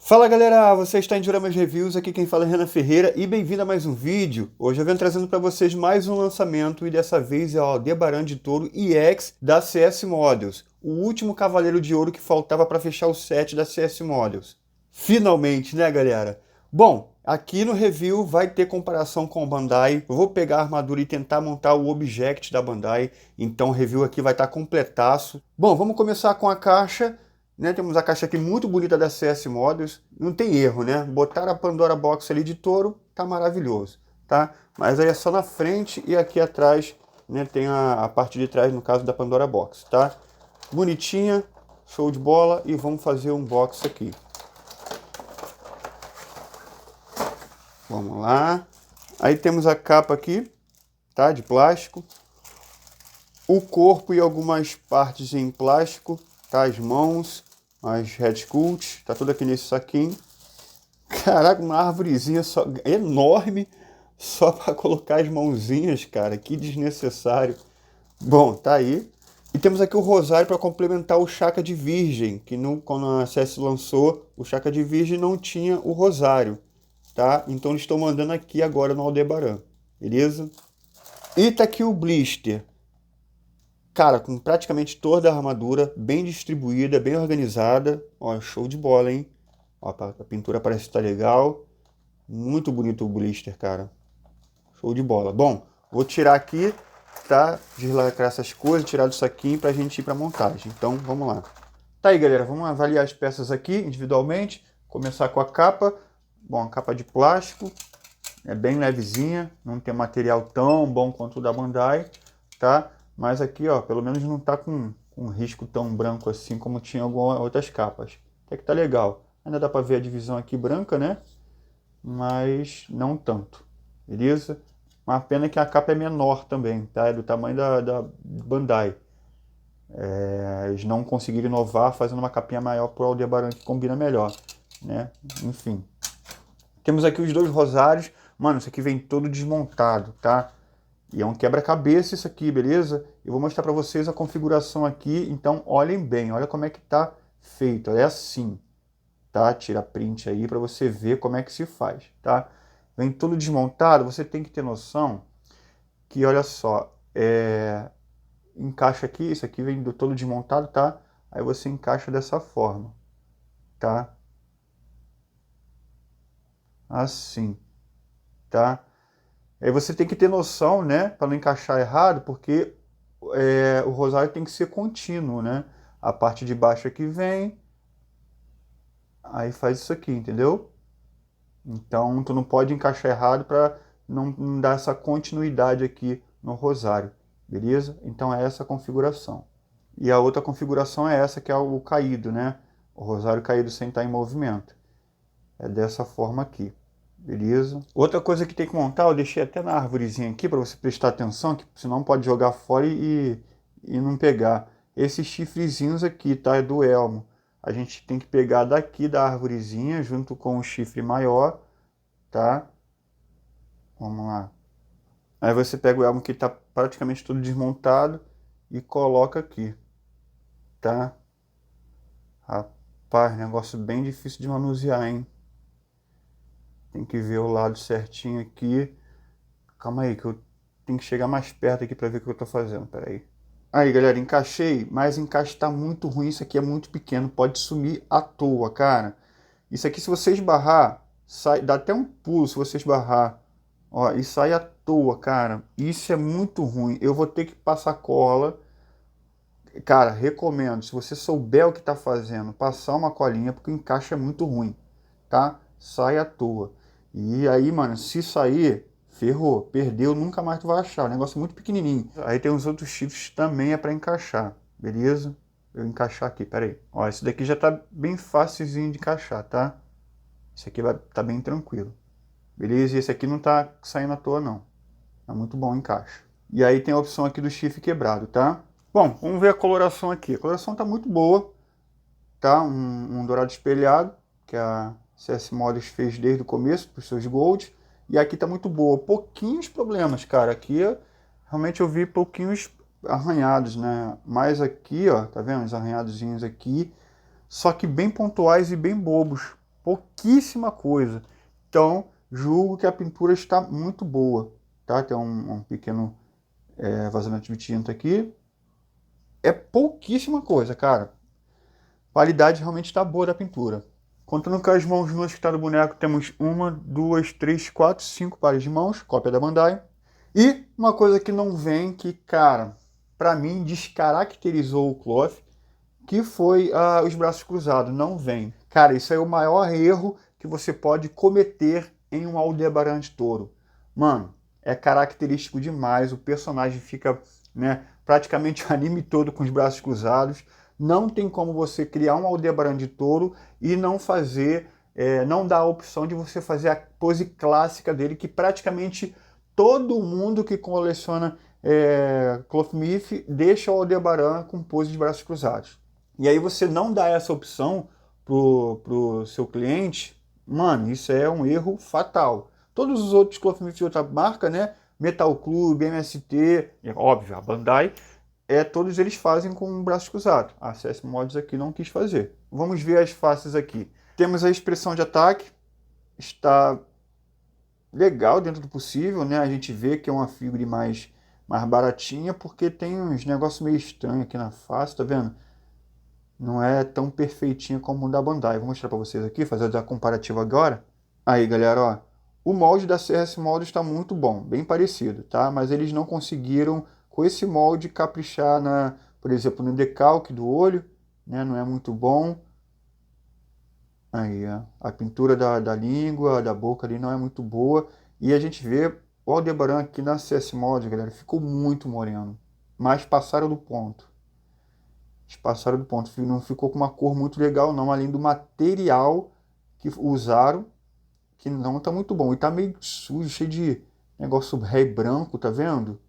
Fala galera, você está em Dioramas Reviews, aqui quem fala é Renan Ferreira e bem-vindo a mais um vídeo. Hoje eu venho trazendo para vocês mais um lançamento e dessa vez é o Aldebaran de Touro EX da CS Models, o último cavaleiro de ouro que faltava para fechar o set da CS Models. Finalmente, né galera? Bom, aqui no review vai ter comparação com o Bandai, eu vou pegar a armadura e tentar montar o object da Bandai, então o review aqui vai estar completaço. Bom, vamos começar com a caixa. Né, temos a caixa aqui muito bonita da CS Models, não tem erro, né? Botar a Pandora Box ali de touro, tá maravilhoso, tá? Mas aí é só na frente e aqui atrás, né, tem a parte de trás, no caso da Pandora Box, tá? Bonitinha, show de bola, e vamos fazer um unboxing aqui. Vamos lá. Aí temos a capa aqui, tá? De plástico. O corpo e algumas partes em plástico. Tá, as mãos, as headsculpts, tá tudo aqui nesse saquinho. Caraca, uma árvorezinha só, enorme, só para colocar as mãozinhas, cara, que desnecessário. Bom, tá aí. E temos aqui o rosário para complementar o Chakra de Virgem, que quando a CS lançou, o Chakra de Virgem não tinha o rosário, tá? Então eles estão mandando aqui agora no Aldebaran, beleza? E tá aqui o blister. Cara, com praticamente toda a armadura, bem distribuída, bem organizada. Ó, show de bola, hein? Ó, a pintura parece estar legal. Muito bonito o blister, cara. Show de bola. Bom, vou tirar aqui, tá? Deslacrar essas coisas, tirar do saquinho pra gente ir pra montagem. Então, vamos lá. Tá aí, galera. Vamos avaliar as peças aqui individualmente. Começar com a capa. Bom, a capa de plástico. É bem levezinha. Não tem material tão bom quanto o da Bandai, tá? Mas aqui, ó, pelo menos não tá com um risco tão branco assim como tinha algumas outras capas. Até que tá legal. Ainda dá pra ver a divisão aqui branca, né? Mas não tanto, beleza? Uma pena que a capa é menor também, tá? É do tamanho da Bandai. Eles não conseguiram inovar fazendo uma capinha maior pro Aldebaran que combina melhor, né? Enfim. Temos aqui os dois rosários. Mano, isso aqui vem todo desmontado, tá? E é um quebra-cabeça isso aqui, beleza? Eu vou mostrar para vocês a configuração aqui, então olhem bem, olha como é que tá feito, é assim, tá? Tira print aí para você ver como é que se faz, tá? Vem tudo desmontado, você tem que ter noção que, olha só, encaixa aqui, isso aqui vem todo desmontado, tá? Aí você encaixa dessa forma, tá? Assim, tá? Aí você tem que ter noção, né, para não encaixar errado, porque o rosário tem que ser contínuo, né? A parte de baixo aqui vem, aí faz isso aqui, entendeu? Então tu não pode encaixar errado para não dar essa continuidade aqui no rosário, beleza? Então é essa a configuração. E a outra configuração é essa, que é o caído, né? O rosário caído sem estar em movimento. É dessa forma aqui. Beleza? Outra coisa que tem que montar, eu deixei até na árvorezinha aqui para você prestar atenção, que senão pode jogar fora e não pegar. Esses chifrezinhos aqui, tá? É do elmo. A gente tem que pegar daqui da árvorezinha junto com o chifre maior, tá? Vamos lá. Aí você pega o elmo que está praticamente todo desmontado e coloca aqui, tá? Rapaz, negócio bem difícil de manusear, hein? Tem que ver o lado certinho aqui. Calma aí, que eu tenho que chegar mais perto aqui para ver o que eu estou fazendo. Pera aí. Aí, galera, encaixei, mas o encaixe está muito ruim. Isso aqui é muito pequeno, pode sumir à toa, cara. Isso aqui, se você esbarrar, sai, dá até um pulo se você esbarrar. Ó, e sai à toa, cara. Isso é muito ruim. Eu vou ter que passar cola. Cara, recomendo, se você souber o que está fazendo, passar uma colinha, porque o encaixe é muito ruim, tá? Sai à toa. E aí, mano, se sair, ferrou, perdeu, nunca mais tu vai achar. O negócio é muito pequenininho. Aí tem os outros chifres também é para encaixar, beleza? Eu encaixar aqui, pera aí. Ó, esse daqui já tá bem facilzinho de encaixar, tá? Esse aqui vai tá bem tranquilo. Beleza? E esse aqui não tá saindo à toa, não. Tá muito bom o encaixe. E aí tem a opção aqui do chifre quebrado, tá? Bom, vamos ver a coloração aqui. A coloração tá muito boa, tá? Um dourado espelhado, que a CS Models fez desde o começo para os seus Gold. E aqui tá muito boa. Pouquinhos problemas, cara. Aqui realmente eu vi pouquinhos arranhados, né? Mas aqui, ó, tá vendo? Os arranhadozinhos aqui. Só que bem pontuais e bem bobos, pouquíssima coisa. Então, julgo que a pintura está muito boa, tá? Tem um pequeno vazamento de tinta aqui. É pouquíssima coisa, cara. A qualidade realmente está boa da pintura. Contando com as mãos nuas que está no boneco, temos 1, 2, 3, 4, 5 pares de mãos, cópia da Bandai. E uma coisa que não vem, que, cara, pra mim descaracterizou o Cloth, que foi os braços cruzados. Não vem. Cara, isso é o maior erro que você pode cometer em um Aldebaran de Touro. Mano, é característico demais. O personagem fica, né, praticamente o anime todo com os braços cruzados. Não tem como você criar um Aldebaran de Touro e não fazer, não dar a opção de você fazer a pose clássica dele, que praticamente todo mundo que coleciona Clothmith deixa o Aldebaran com pose de braços cruzados. E aí você não dá essa opção pro seu cliente, mano, isso é um erro fatal. Todos os outros Clothmith de outra marca, né? Metal Club, MST, óbvio, a Bandai, todos eles fazem com braços cruzados. A CS Mods aqui não quis fazer. Vamos ver as faces aqui. Temos a expressão de ataque, está legal dentro do possível, né? A gente vê que é uma figura mais baratinha, porque tem uns negócios meio estranhos aqui na face, tá vendo? Não é tão perfeitinha como o da Bandai. Vou mostrar para vocês aqui, fazer a comparativa agora. Aí, galera, ó, o molde da CS Molde está muito bom, bem parecido, tá? Mas eles não conseguiram, com esse molde, caprichar, por exemplo, no decalque do olho, né? Não é muito bom. Aí, ó, a pintura da língua, da boca ali não é muito boa. E a gente vê o Aldebaran aqui na CS Molde, galera, ficou muito moreno. Mas passaram do ponto. Passaram do ponto. Não ficou com uma cor muito legal, não. Além do material que usaram, que não tá muito bom. E tá meio sujo, cheio de negócio ré branco, tá vendo?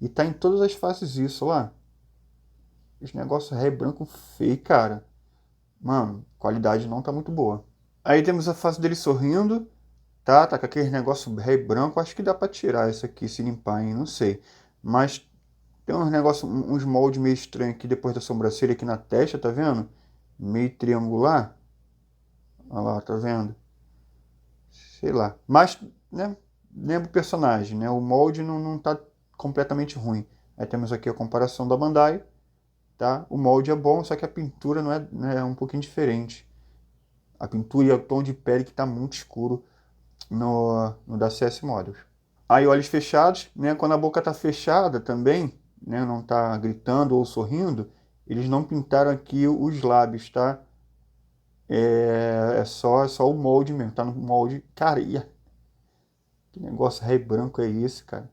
E tá em todas as faces isso, lá. Esse negócio ré branco feio, cara. Mano, qualidade não tá muito boa. Aí temos a face dele sorrindo, tá? Tá com aquele negócio ré branco. Acho que dá pra tirar isso aqui, se limpar, hein? Não sei. Mas tem uns negócios, uns moldes meio estranhos aqui depois da sobrancelha aqui na testa, tá vendo? Meio triangular. Olha lá, tá vendo? Sei lá. Mas, né, lembra o personagem, né? O molde não tá completamente ruim. Aí temos aqui a comparação da Bandai, tá? O molde é bom, só que a pintura não é um pouquinho diferente. A pintura e o tom de pele que tá muito escuro no da CS Models. Aí olhos fechados, né? Quando a boca tá fechada também, né, não está gritando ou sorrindo, eles não pintaram aqui os lábios, tá? É só o molde mesmo, tá no molde. Cara, que negócio ré branco é esse, cara?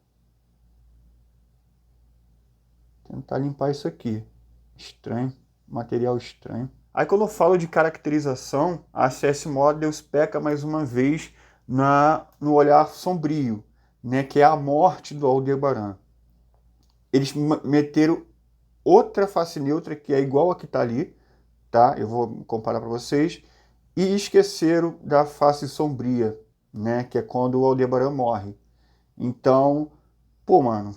Tentar limpar isso aqui. Estranho, material estranho. Aí quando eu falo de caracterização, a CS Models peca mais uma vez no olhar sombrio, né, que é a morte do Aldebaran. Eles meteram outra face neutra que é igual a que está ali, tá? Eu vou comparar para vocês. E esqueceram da face sombria, né? Que é quando o Aldebaran morre. Então, pô, mano,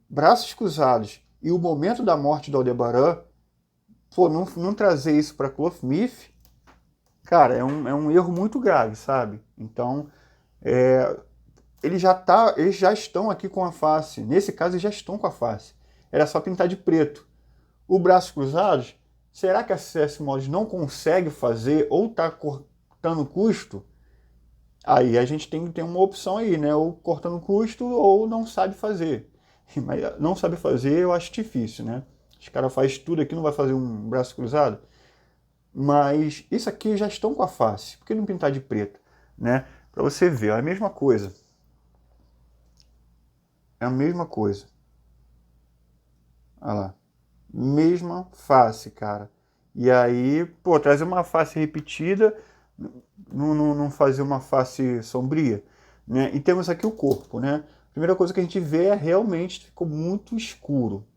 braços cruzados e o momento da morte do Aldebaran, pô, não trazer isso para Clothmith, cara, é um erro muito grave, sabe? Então, eles já estão aqui com a face. Nesse caso, eles já estão com a face. Era só pintar de preto. O braço cruzados, será que a CS Mods não consegue fazer ou está cortando custo? Aí a gente tem que ter uma opção aí, né? Ou cortando custo ou não sabe fazer. Mas não sabe fazer eu acho difícil, né? Os caras fazem tudo aqui, não vai fazer um braço cruzado. Mas isso aqui já estão com a face. Por que não pintar de preto? Né? Para você ver, é a mesma coisa. É a mesma coisa. Olha lá. Mesma face, cara. E aí, pô, trazer uma face repetida, não fazer uma face sombria, né? E temos aqui o corpo, né? A primeira coisa que a gente vê é realmente ficou muito escuro.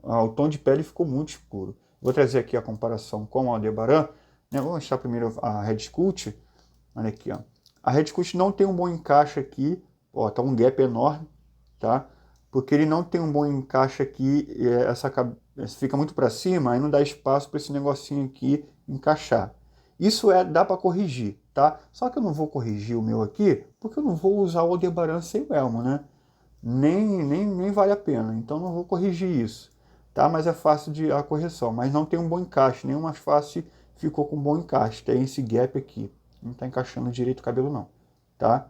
O tom de pele ficou muito escuro. Vou trazer aqui a comparação com o Aldebaran, né? Vou mostrar primeiro a Red Skull. Olha aqui, ó. A Red Skull não tem um bom encaixe aqui, ó, tá um gap enorme, tá? Porque ele não tem um bom encaixe aqui, fica muito para cima, aí não dá espaço para esse negocinho aqui encaixar. Isso dá para corrigir, tá? Só que eu não vou corrigir o meu aqui, porque eu não vou usar o Aldebaran sem o elmo, né? Nem vale a pena, então não vou corrigir isso, tá? Mas é fácil de a correção, mas não tem um bom encaixe, nenhuma face ficou com um bom encaixe, tem esse gap aqui, não está encaixando direito o cabelo não, tá?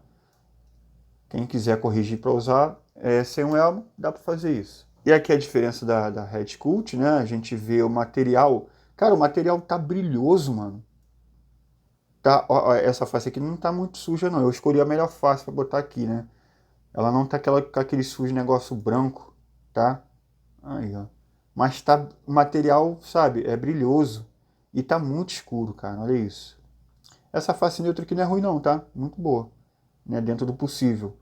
Quem quiser corrigir para usar sem um elmo, dá para fazer isso. E aqui a diferença da Head Sculpt, né? A gente vê o material, cara, o material tá brilhoso, mano. Tá, ó, essa face aqui não tá muito suja não, eu escolhi a melhor face para botar aqui, né? Ela não tá com aquele sujo negócio branco, tá? Aí, ó. Mas tá, o material, sabe, é brilhoso. E tá muito escuro, cara, olha isso. Essa face neutra aqui não é ruim não, tá? Muito boa, né? Dentro do possível.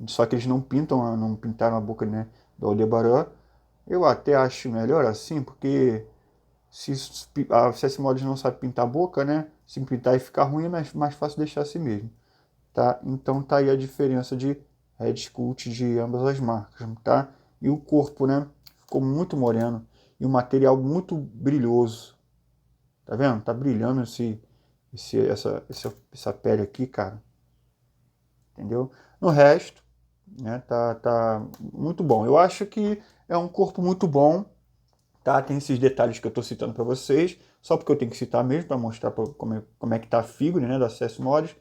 Só que eles não pintam, não pintaram a boca, né, do Aldebaran. Eu até acho melhor assim, porque se a CS Mods não sabe pintar a boca, né? Se pintar e ficar ruim, é mais fácil deixar assim mesmo. Tá? Então tá aí a diferença de Head Sculpt de ambas as marcas, tá? E o corpo, né? Ficou muito moreno e o material muito brilhoso. Tá vendo? Tá brilhando essa pele aqui, cara. Entendeu? No resto, né? Tá muito bom. Eu acho que é um corpo muito bom, tá? Tem esses detalhes que eu tô citando para vocês, só porque eu tenho que citar mesmo para mostrar como é que tá a figura, né? Da CS Mods.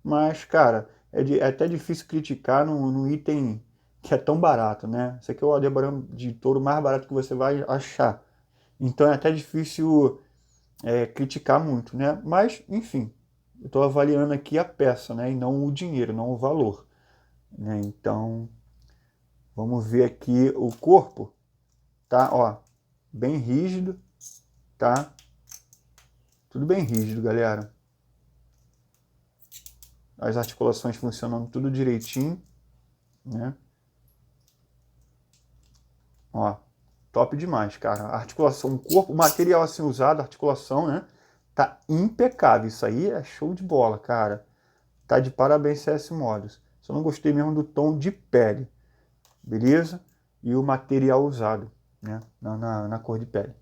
Mas, cara, é até difícil criticar num item que é tão barato, né? Esse aqui é o Aldebaran de touro mais barato que você vai achar. Então é até difícil criticar muito, né? Mas, enfim, eu estou avaliando aqui a peça, né? E não o dinheiro, não o valor, né? Então, vamos ver aqui o corpo, tá? Ó, bem rígido, tá? Tudo bem rígido, galera. As articulações funcionando tudo direitinho, né? Ó, top demais, cara. A articulação, o corpo, o material assim usado, a articulação, né? Tá impecável. Isso aí é show de bola, cara. Tá de parabéns, CS Mods. Só não gostei mesmo do tom de pele, beleza? E o material usado, né? Na cor de pele.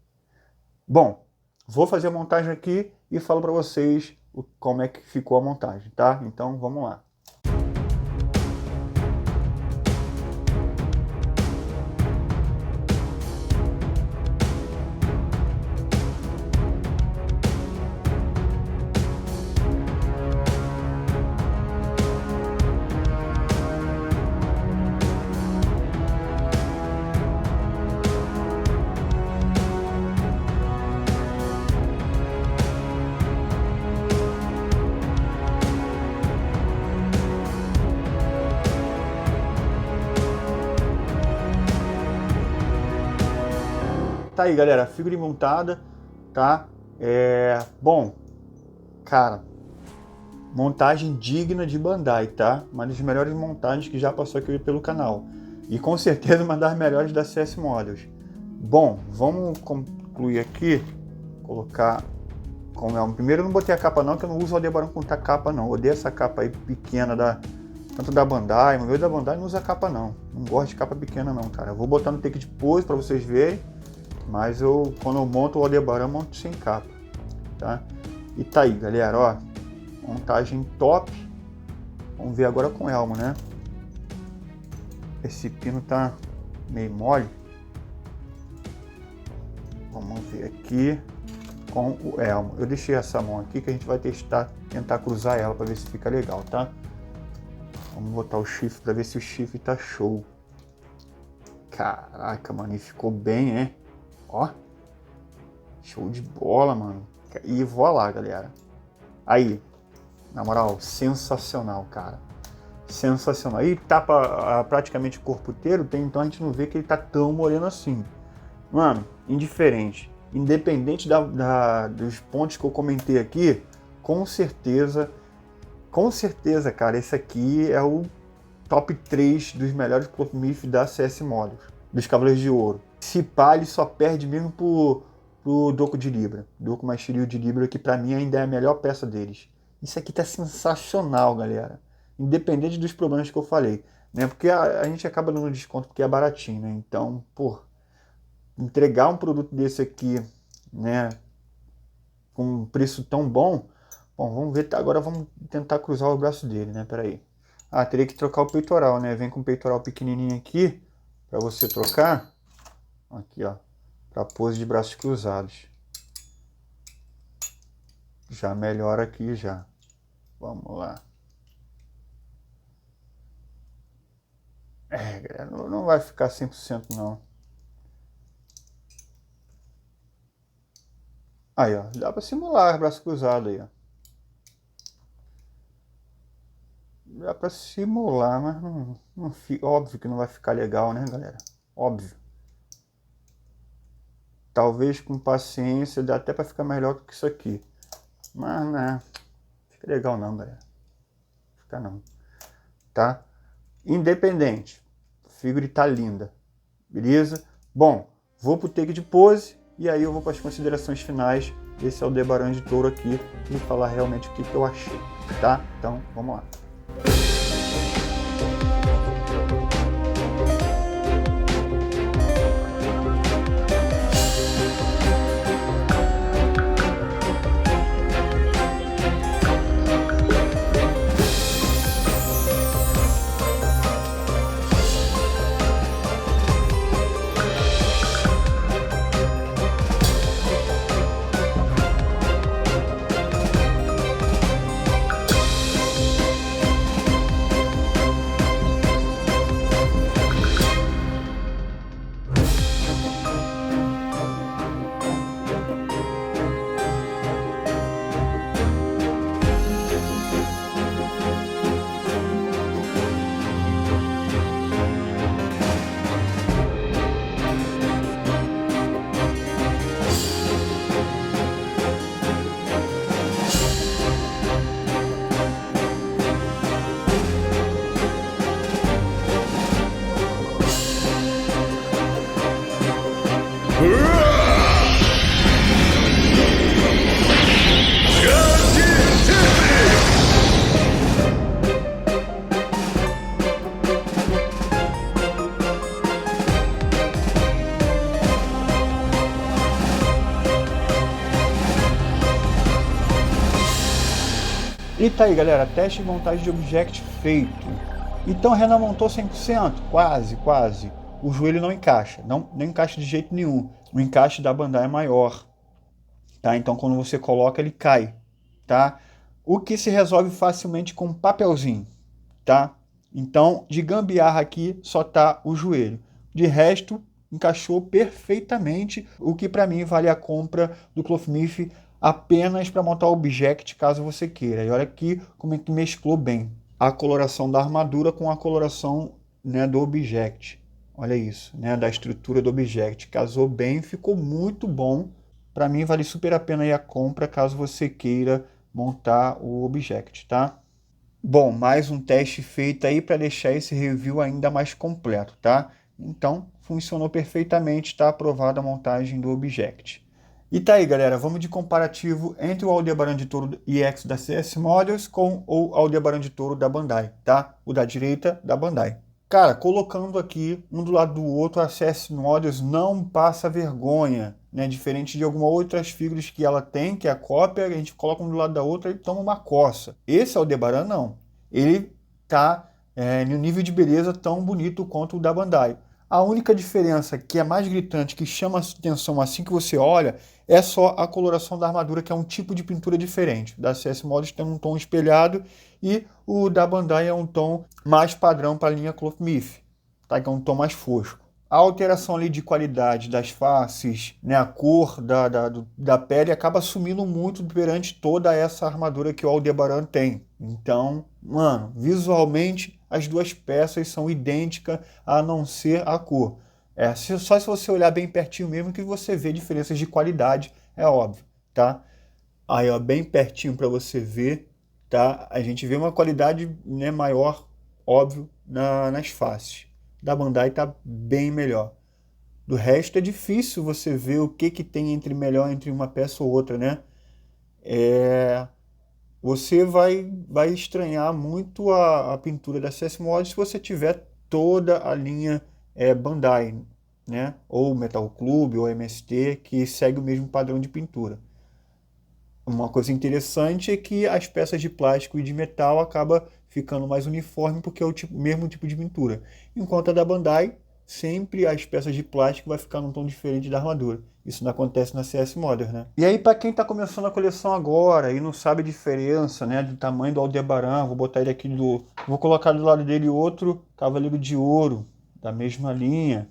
Bom, vou fazer a montagem aqui e falo para vocês como é que ficou a montagem, tá? Então, vamos lá. Tá aí, galera, a figura montada, tá? Bom, cara, montagem digna de Bandai, tá? Uma das melhores montagens que já passou aqui pelo canal. E com certeza uma das melhores da CS Models. Bom, vamos concluir aqui, colocar como é o primeiro. Eu não botei a capa não, que eu não uso o Aldebaran com capa não. Eu odeio essa capa aí pequena tanto da Bandai, o meu da Bandai não usa capa não. Não gosto de capa pequena não, cara. Eu vou botar no take de pose para vocês verem. Mas quando eu monto o Aldebaran, eu monto sem capa, tá? E tá aí, galera, ó, montagem top. Vamos ver agora com o elmo, né? Esse pino tá meio mole. Vamos ver aqui com o elmo. Eu deixei essa mão aqui que a gente vai tentar cruzar ela para ver se fica legal, tá? Vamos botar o chifre para ver se o chifre tá show. Caraca, mano, e ficou bem, hein? Ó, show de bola, mano. E voa lá, galera. Aí, na moral, sensacional, cara. Sensacional. E tapa praticamente o corpo inteiro, então a gente não vê que ele tá tão moreno assim. Mano, indiferente. Independente dos pontos que eu comentei aqui, com certeza, cara, esse aqui é o top 3 dos melhores corpo MIF da CS Models, dos Cavaleiros de Ouro. Se pá, ele só perde mesmo pro Doku de Libra. Doku mais Shiryu de Libra, que pra mim ainda é a melhor peça deles. Isso aqui tá sensacional, galera. Independente dos problemas que eu falei, né? Porque a gente acaba dando desconto porque é baratinho, né? Então, pô, entregar um produto desse aqui, né, com um preço tão bom, Bom, vamos ver, agora vamos tentar cruzar o braço dele, né? Pera aí. Ah, teria que trocar o peitoral, né? Vem com o peitoral pequenininho aqui, para você trocar. Aqui, ó, para pose de braços cruzados. Já melhora aqui já. Vamos lá. Galera, não vai ficar 100% não. Aí, ó, dá para simular braço cruzado aí, ó. Dá para simular, mas não fica, óbvio que não vai ficar legal, né, galera? Óbvio. Talvez com paciência dá até para ficar melhor do que isso aqui. Mas, né, fica legal não, galera. Fica não. Tá? Independente. A figura tá linda. Beleza? Bom, vou pro take de pose e aí eu vou para as considerações finais desse Aldebaran de Touro aqui e falar realmente o que eu achei, tá? Então, vamos lá. E tá aí, galera, teste de montagem de Object feito. Então, Renan montou 100%? Quase, quase. O joelho não encaixa, não encaixa de jeito nenhum. O encaixe da Bandai é maior, tá? Então, quando você coloca, ele cai, tá? O que se resolve facilmente com um papelzinho, tá? Então, de gambiarra aqui, só tá o joelho. De resto, encaixou perfeitamente, o que para mim vale a compra do Clothmith apenas para montar o Object, caso você queira. E olha aqui como é que mesclou bem a coloração da armadura com a coloração, né, do Object. Olha isso, né, da estrutura do Object. Casou bem, ficou muito bom. Para mim vale super a pena aí a compra, caso você queira montar o Object, tá? Bom, mais um teste feito aí para deixar esse review ainda mais completo, tá? Então, funcionou perfeitamente, está aprovada a montagem do Object. E tá aí, galera, vamos de comparativo entre o Aldebaran de Touro EX da CS Models com o Aldebaran de Touro da Bandai, tá? O da direita da Bandai. Cara, colocando aqui um do lado do outro, a CS Models não passa vergonha, né? Diferente de algumas outras figuras que ela tem, que é a cópia, a gente coloca um do lado da outra e toma uma coça. Esse Aldebaran não. Ele tá no nível de beleza tão bonito quanto o da Bandai. A única diferença que é mais gritante, que chama a atenção assim que você olha, é só a coloração da armadura, que é um tipo de pintura diferente. O da CS Models tem um tom espelhado e o da Bandai é um tom mais padrão para a linha Clothmith, tá? Que é um tom mais fosco. A alteração ali de qualidade das faces, né, a cor da pele acaba sumindo muito perante toda essa armadura que o Aldebaran tem. Então, mano, visualmente as duas peças são idênticas, a não ser a cor. Só se você olhar bem pertinho mesmo que você vê diferenças de qualidade, é óbvio, tá? Aí, ó, bem pertinho para você ver, tá? A gente vê uma qualidade, né, maior, óbvio, nas faces. Da Bandai tá bem melhor. Do resto é difícil você ver o que tem melhor entre uma peça ou outra, né? Você vai estranhar muito a pintura da CS Models se você tiver toda a linha Bandai, né? Ou Metal Club, ou MST, que segue o mesmo padrão de pintura. Uma coisa interessante é que as peças de plástico e de metal acaba ficando mais uniforme porque é o mesmo tipo de pintura. Enquanto a da Bandai, sempre as peças de plástico vai ficar num tom diferente da armadura. Isso não acontece na CS Modern, né? E aí, para quem está começando a coleção agora e não sabe a diferença, né, do tamanho do Aldebaran, vou botar ele aqui vou colocar do lado dele outro Cavaleiro de Ouro, da mesma linha.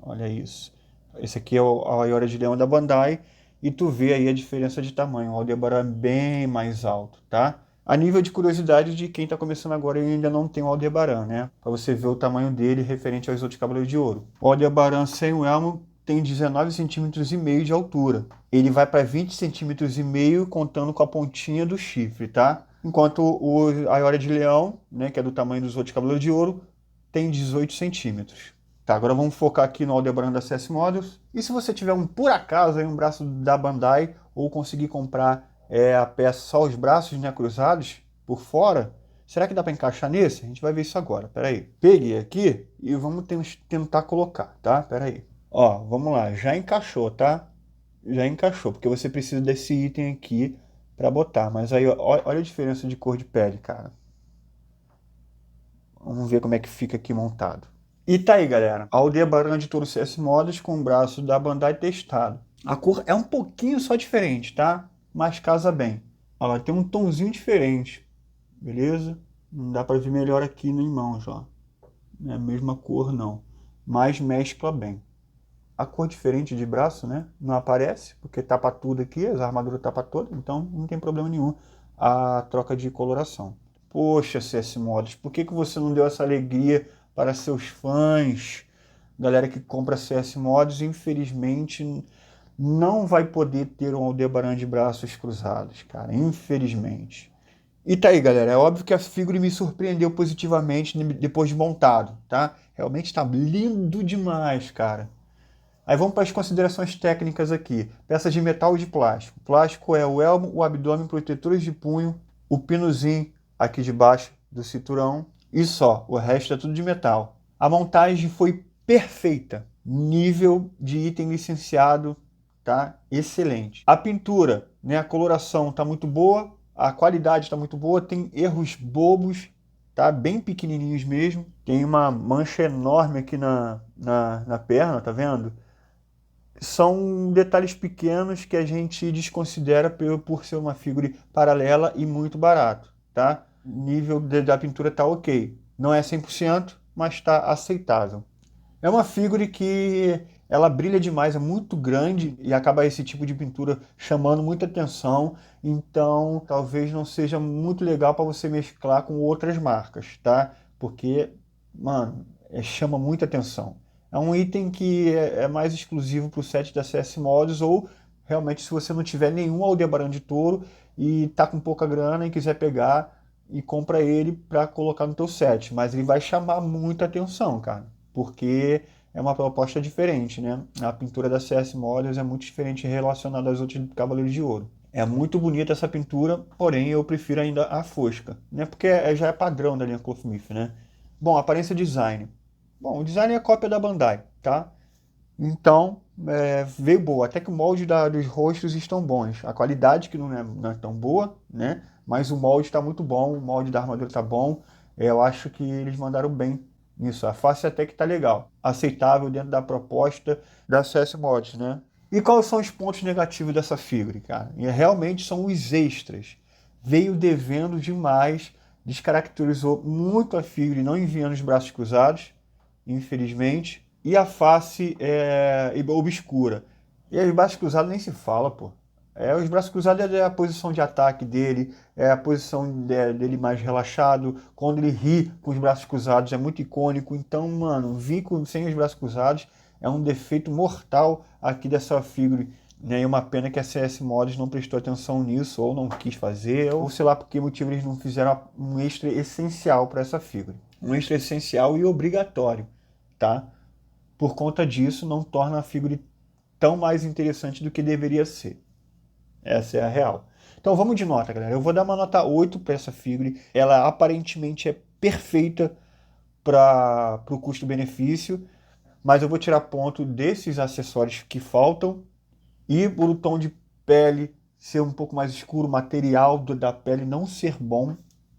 Olha isso. Esse aqui é a Aiora de Leão da Bandai. E tu vê aí a diferença de tamanho. O Aldebaran é bem mais alto, tá? A nível de curiosidade de quem está começando agora e ainda não tem o Aldebaran, né? Para você ver o tamanho dele referente aos outros Cavaleiros de Ouro. O Aldebaran sem o elmo tem 19,5 cm de altura. Ele vai para 20,5 cm contando com a pontinha do chifre, tá? Enquanto a Aiora de Leão, né, que é do tamanho dos outros Cavaleiros de Ouro, tem 18 centímetros. Tá, agora vamos focar aqui no Aldebaran da CS Models. E se você tiver por acaso aí um braço da Bandai ou conseguir comprar a peça só os braços, né, cruzados por fora, será que dá para encaixar nesse? A gente vai ver isso agora. Pera aí. Peguei aqui e vamos tentar colocar, tá? Pera aí. Ó, vamos lá. Já encaixou, tá? Já encaixou, porque você precisa desse item aqui para botar. Mas aí, ó, olha a diferença de cor de pele, cara. Vamos ver como é que fica aqui montado. E tá aí, galera. Aldebaran de Touro CS Models com o braço da Bandai testado. A cor é um pouquinho só diferente, tá? Mas casa bem. Ela tem um tomzinho diferente, beleza? Não dá para ver melhor aqui em mãos, ó. Não é a mesma cor, não. Mas mescla bem. A cor diferente de braço, né? Não aparece, porque tapa tudo aqui, as armaduras tapa toda, então não tem problema nenhum a troca de coloração. Poxa, CS Models, por que você não deu essa alegria para seus fãs? Galera que compra CS Models, infelizmente, não vai poder ter um Aldebaran de braços cruzados, cara, infelizmente. E tá aí, galera, é óbvio que a figura me surpreendeu positivamente depois de montado, tá? Realmente tá lindo demais, cara. Aí vamos para as considerações técnicas aqui. Peças de metal e de plástico. Plástico é o elmo, o abdômen, protetores de punho, o pinozinho aqui de baixo do cinturão e só. O resto é tudo de metal. A montagem foi perfeita. Nível de item licenciado, tá? Excelente. A pintura, né? A coloração tá muito boa, a qualidade está muito boa, tem erros bobos, tá? Bem pequenininhos mesmo. Tem uma mancha enorme aqui na perna, tá vendo? São detalhes pequenos que a gente desconsidera por ser uma figura paralela e muito barato, tá? O nível da pintura tá ok. Não é 100%, mas está aceitável. É uma figura que ela brilha demais, é muito grande e acaba esse tipo de pintura chamando muita atenção, então talvez não seja muito legal para você mesclar com outras marcas, tá? Porque, mano, chama muita atenção. É um item que é mais exclusivo para o set da CS Mods ou realmente se você não tiver nenhum Aldebaran de Touro e tá com pouca grana e quiser pegar e compra ele para colocar no teu set, mas ele vai chamar muita atenção, cara, porque é uma proposta diferente, né? A pintura da CS Models é muito diferente relacionada aos outros Cavaleiros de Ouro. É muito bonita essa pintura, porém eu prefiro ainda a fosca, né? Porque já é padrão da linha Clothmith, né? Bom, aparência e design. Bom, o design é cópia da Bandai, tá? Então, veio boa. Até que o molde dos rostos estão bons. A qualidade que não é tão boa, né? Mas o molde está muito bom, o molde da armadura está bom. Eu acho que eles mandaram bem nisso. A face até que está legal. Aceitável dentro da proposta da CS Mods, né? E quais são os pontos negativos dessa figura, cara? E realmente são os extras. Veio devendo demais, descaracterizou muito a figura e não enviando os braços cruzados, infelizmente. E a face obscura. E os braços cruzados nem se fala, pô. Os braços cruzados é a posição de ataque dele, é a posição dele mais relaxado. Quando ele ri com os braços cruzados é muito icônico. Então, mano, vir sem os braços cruzados é um defeito mortal aqui dessa figura. Né? E uma pena que a CS Mods não prestou atenção nisso, ou não quis fazer, ou sei lá por que motivo eles não fizeram um extra essencial para essa figura. Um extra essencial e obrigatório, tá? Por conta disso, não torna a figura tão mais interessante do que deveria ser. Essa é a real. Então vamos de nota, galera. Eu vou dar uma nota 8 para essa figura. Ela aparentemente é perfeita para o custo-benefício, mas eu vou tirar ponto desses acessórios que faltam e o tom de pele ser um pouco mais escuro, o material da pele não ser bom,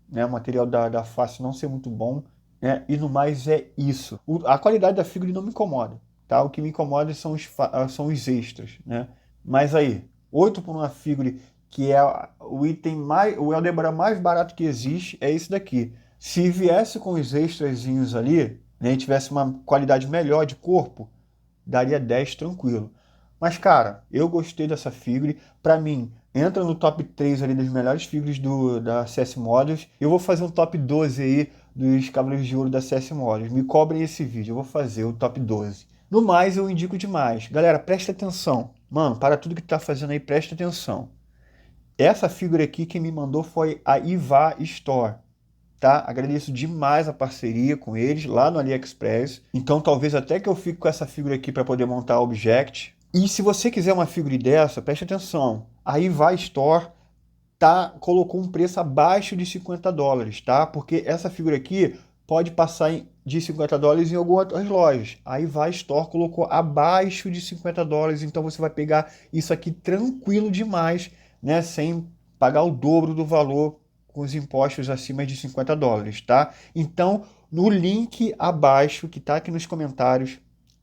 né? O material da face não ser muito bom, né? E no mais é isso. A qualidade da figura não me incomoda, tá? O que me incomoda são os extras, né? Mas aí, 8 por uma figura que é o item mais, o Aldebaran mais barato que existe, é esse daqui. Se viesse com os extrazinhos ali, né, e tivesse uma qualidade melhor de corpo, daria 10 tranquilo. Mas, cara, eu gostei dessa figure. Pra mim, entra no top 3 ali das melhores figuras da CS Models. Eu vou fazer um top 12 aí dos Cavaleiros de Ouro da CS Models. Me cobrem esse vídeo, eu vou fazer o top 12. No mais, eu indico demais. Galera, presta atenção. Mano, para tudo que tá fazendo aí, presta atenção. Essa figura aqui quem me mandou foi a Iva Store. Tá? Agradeço demais a parceria com eles lá no AliExpress. Então talvez até que eu fique com essa figura aqui para poder montar o Object. E se você quiser uma figura dessa, preste atenção. A Iva Store colocou um preço abaixo de $50, tá? Porque essa figura aqui pode passar de $50 em algumas outras lojas. A Iva Store colocou abaixo de $50, então você vai pegar isso aqui tranquilo demais, né? Sem pagar o dobro do valor com os impostos acima de $50, tá? Então, no link abaixo, que tá aqui nos comentários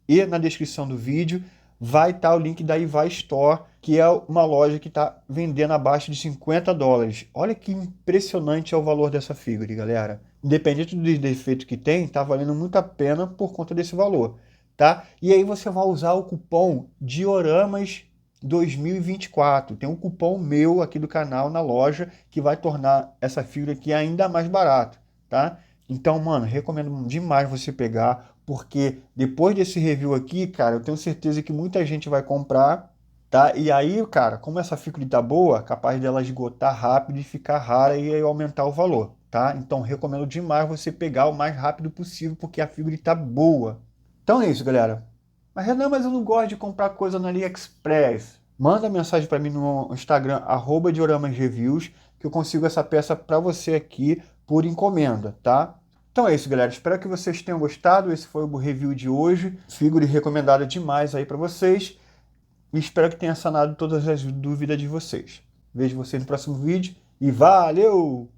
e na descrição do vídeo, vai estar o link da Iva Store, que é uma loja que está vendendo abaixo de $50. Olha que impressionante é o valor dessa figura, galera. Independente do defeito que tem, tá valendo muito a pena por conta desse valor, tá? E aí você vai usar o cupom Dioramas 2024. Tem um cupom meu aqui do canal na loja que vai tornar essa figura aqui ainda mais barata, tá? Então, mano, recomendo demais você pegar, porque depois desse review aqui, cara, eu tenho certeza que muita gente vai comprar, tá? E aí, cara, como essa figura tá boa, capaz dela esgotar rápido e ficar rara e aí aumentar o valor, tá? Então, recomendo demais você pegar o mais rápido possível, porque a figura tá boa. Então é isso, galera. Mas Renan, mas eu não gosto de comprar coisa no AliExpress. Manda mensagem para mim no Instagram, @dioramasreviews, que eu consigo essa peça para você aqui por encomenda, tá? Então é isso, galera. Espero que vocês tenham gostado. Esse foi o review de hoje. Figura recomendada demais aí para vocês. E espero que tenha sanado todas as dúvidas de vocês. Vejo vocês no próximo vídeo e valeu!